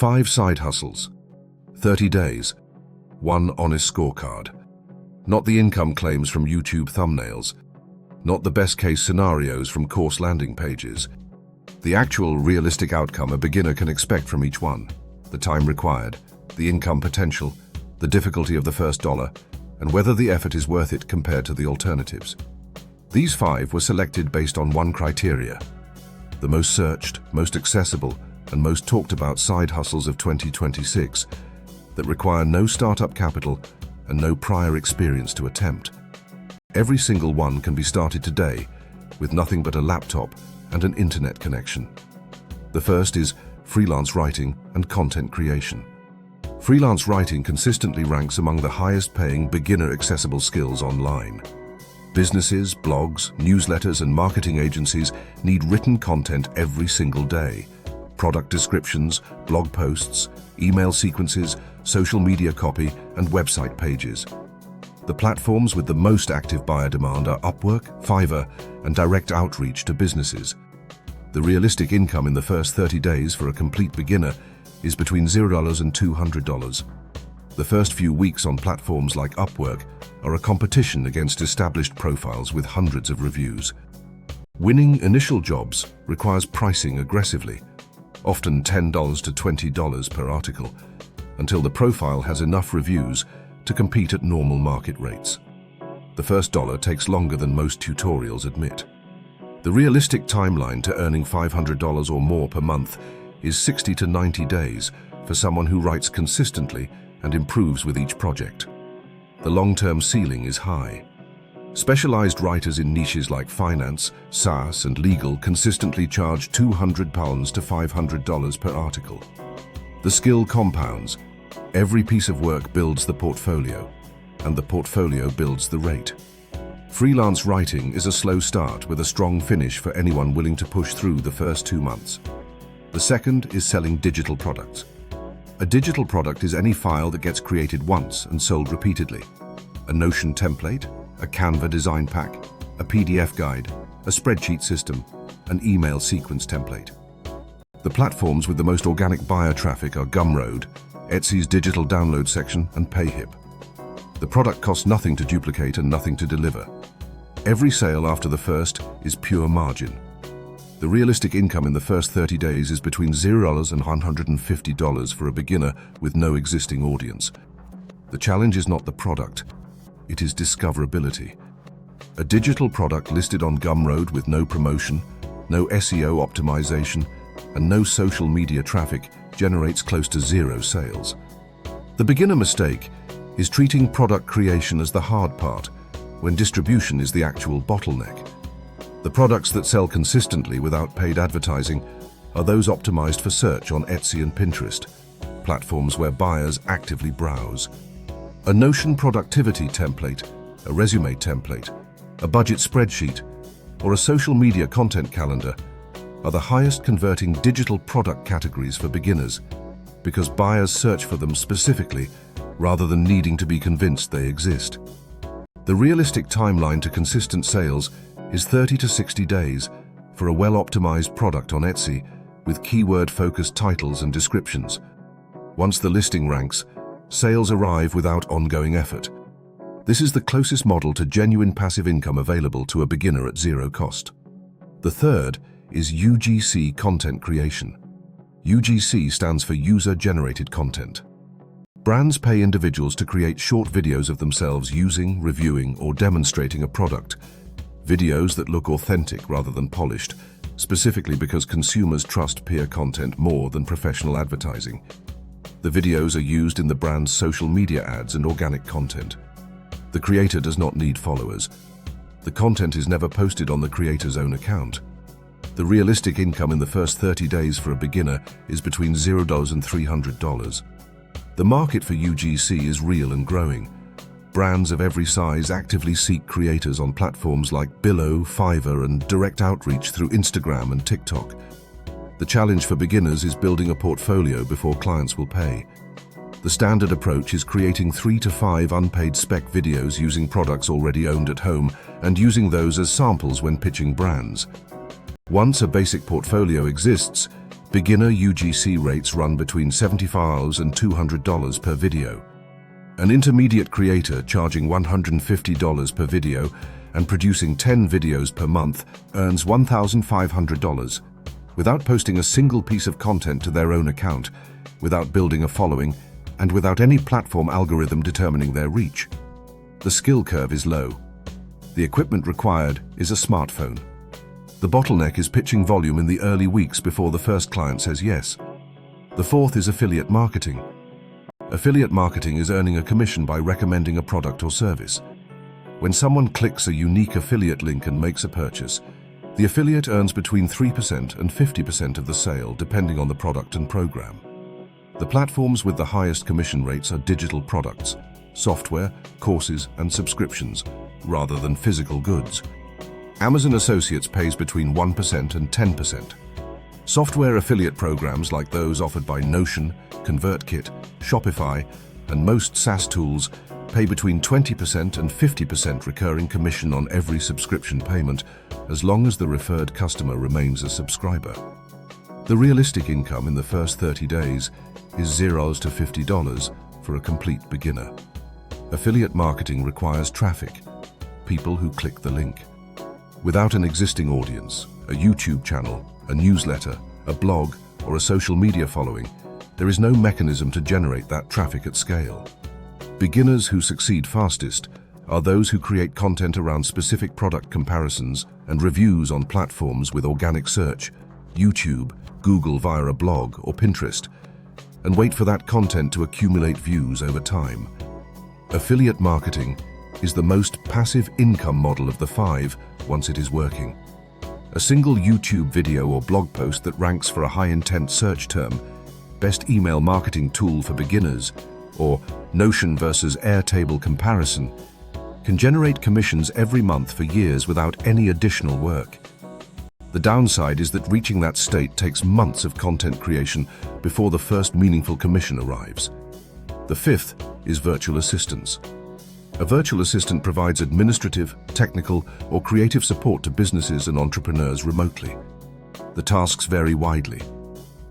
5 side hustles, 30 days, 1 honest scorecard. Not the income claims from YouTube thumbnails, not the best case scenarios from course landing pages. The actual realistic outcome a beginner can expect from each one, the time required, the income potential, the difficulty of the first dollar, and whether the effort is worth it compared to the alternatives. These 5 were selected based on one criteria: the most searched, most accessible, and most talked about side hustles of 2026 that require no startup capital and no prior experience to attempt. Every single one can be started today with nothing but a laptop and an internet connection. The first is freelance writing and content creation. Freelance writing consistently ranks among the highest paying beginner accessible skills online. Businesses, blogs, newsletters, and marketing agencies need written content every single day. Product descriptions, blog posts, email sequences, social media copy, and website pages. The platforms with the most active buyer demand are Upwork, Fiverr, and direct outreach to businesses. The realistic income in the first 30 days for a complete beginner is between $0 and $200. The first few weeks on platforms like Upwork are a competition against established profiles with hundreds of reviews. Winning initial jobs requires pricing aggressively, often $10 to $20 per article, until the profile has enough reviews to compete at normal market rates. The first dollar takes longer than most tutorials admit. The realistic timeline to earning $500 or more per month is 60 to 90 days for someone who writes consistently and improves with each project. The long-term ceiling is high. Specialized writers in niches like finance, SaaS, and legal consistently charge £200 to $500 per article. The skill compounds. Every piece of work builds the portfolio, and the portfolio builds the rate. Freelance writing is a slow start with a strong finish for anyone willing to push through the first 2 months. The second is selling digital products. A digital product is any file that gets created once and sold repeatedly. A Notion template, a Canva design pack, a PDF guide, a spreadsheet system, an email sequence template. The platforms with the most organic buyer traffic are Gumroad, Etsy's digital download section, and Payhip. The product costs nothing to duplicate and nothing to deliver. Every sale after the first is pure margin. The realistic income in the first 30 days is between $0 and $150 for a beginner with no existing audience. The challenge is not the product, it is discoverability. A digital product listed on Gumroad with no promotion, no SEO optimization, and no social media traffic generates close to 0 sales. The beginner mistake is treating product creation as the hard part, when distribution is the actual bottleneck. The products that sell consistently without paid advertising are those optimized for search on Etsy and Pinterest, platforms where buyers actively browse. A Notion productivity template, a resume template, a budget spreadsheet, or a social media content calendar are the highest converting digital product categories for beginners because buyers search for them specifically rather than needing to be convinced they exist. The realistic timeline to consistent sales is 30 to 60 days for a well-optimized product on Etsy with keyword-focused titles and descriptions. Once the listing ranks, sales arrive without ongoing effort. This is the closest model to genuine passive income available to a beginner at 0 cost. The third is UGC content creation. UGC stands for user-generated content. Brands pay individuals to create short videos of themselves using, reviewing, or demonstrating a product. Videos that look authentic rather than polished, specifically because consumers trust peer content more than professional advertising. The videos are used in the brand's social media ads and organic content. The creator does not need followers. The content is never posted on the creator's own account. The realistic income in the first 30 days for a beginner is between $0 and $300. The market for UGC is real and growing. Brands of every size actively seek creators on platforms like Billo, Fiverr, and direct outreach through Instagram and TikTok. The challenge for beginners is building a portfolio before clients will pay. The standard approach is creating 3 to 5 unpaid spec videos using products already owned at home and using those as samples when pitching brands. Once a basic portfolio exists, Beginner UGC rates run between $75 and $200 per video. An intermediate creator charging $150 per video and producing 10 videos per month earns $1,500 without posting a single piece of content to their own account, without building a following, and without any platform algorithm determining their reach. The skill curve is low. The equipment required is a smartphone. The bottleneck is pitching volume in the early weeks before the first client says yes. The fourth is affiliate marketing. Affiliate marketing is earning a commission by recommending a product or service. When someone clicks a unique affiliate link and makes a purchase, the affiliate earns between 3% and 50% of the sale, depending on the product and program. The platforms with the highest commission rates are digital products, software, courses, and subscriptions, rather than physical goods. Amazon Associates pays between 1% and 10%. Software affiliate programs like those offered by Notion, ConvertKit, Shopify, and most SaaS tools pay between 20% and 50% recurring commission on every subscription payment, as long as the referred customer remains a subscriber. The realistic income in the first 30 days is $0 to $50 for a complete beginner. Affiliate marketing requires traffic, people who click the link. Without an existing audience, a YouTube channel, a newsletter, a blog, or a social media following, there is no mechanism to generate that traffic at scale. Beginners who succeed fastest are those who create content around specific product comparisons and reviews on platforms with organic search, YouTube, Google via a blog, or Pinterest, and wait for that content to accumulate views over time. Affiliate marketing is the most passive income model of the five once it is working. A single YouTube video or blog post that ranks for a high-intent search term, best email marketing tool for beginners, or Notion versus Airtable comparison, can generate commissions every month for years without any additional work. The downside is that reaching that state takes months of content creation before the first meaningful commission arrives. The fifth is virtual assistants. A virtual assistant provides administrative, technical, or creative support to businesses and entrepreneurs remotely. The tasks vary widely: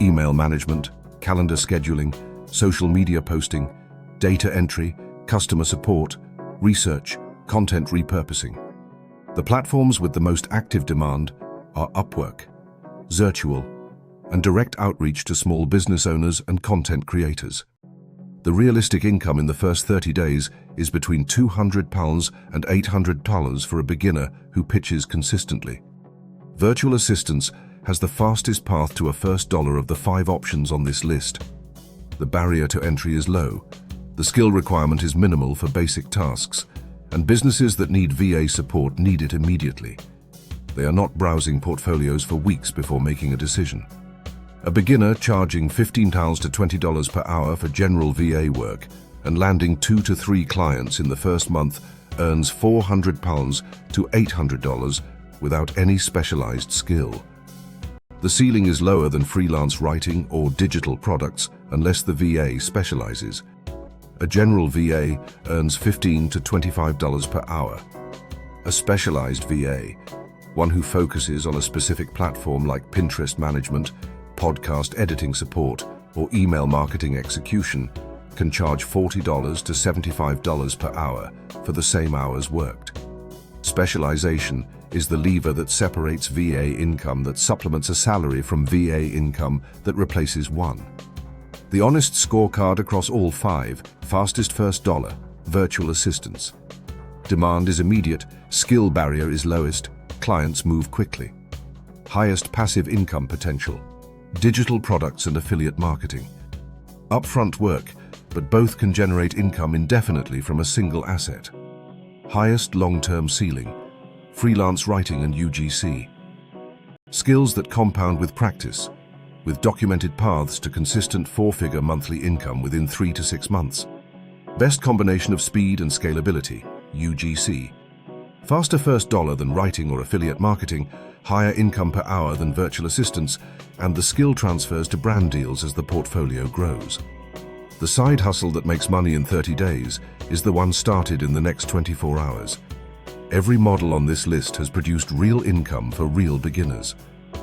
email management, calendar scheduling, social media posting, data entry, customer support, research, content repurposing. The platforms with the most active demand are Upwork, Zirtual, and direct outreach to small business owners and content creators. The realistic income in the first 30 days is between £200 and $800 for a beginner who pitches consistently. Virtual assistants has the fastest path to a first dollar of the 5 options on this list. The barrier to entry is low, the skill requirement is minimal for basic tasks, and businesses that need VA support need it immediately. They are not browsing portfolios for weeks before making a decision. A beginner charging $15 to $20 per hour for general VA work and landing 2 to 3 clients in the first month earns £400 to $800 without any specialized skill. The ceiling is lower than freelance writing or digital products unless the VA specializes. A general VA earns $15 to $25 per hour. A specialized VA, one who focuses on a specific platform like Pinterest management, podcast editing support, or email marketing execution, can charge $40 to $75 per hour for the same hours worked. Specialization is the lever that separates VA income that supplements a salary from VA income that replaces one. The honest scorecard across all 5: fastest first dollar, virtual assistants. Demand is immediate, skill barrier is lowest, clients move quickly. Highest passive income potential, digital products and affiliate marketing. Upfront work, but both can generate income indefinitely from a single asset. Highest long-term ceiling, freelance writing and UGC. Skills that compound with practice, with documented paths to consistent 4-figure monthly income within 3 to 6 months. Best combination of speed and scalability, UGC. Faster first dollar than writing or affiliate marketing, higher income per hour than virtual assistants, and the skill transfers to brand deals as the portfolio grows. The side hustle that makes money in 30 days is the one started in the next 24 hours. Every model on this list has produced real income for real beginners.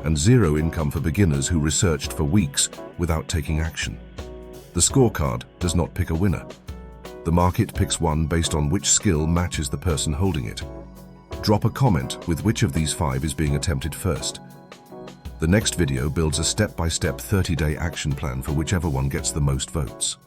and zero income for beginners who researched for weeks without taking action. The scorecard does not pick a winner. The market picks one based on which skill matches the person holding it. Drop a comment with which of these 5 is being attempted first. The next video builds a step-by-step 30-day action plan for whichever one gets the most votes.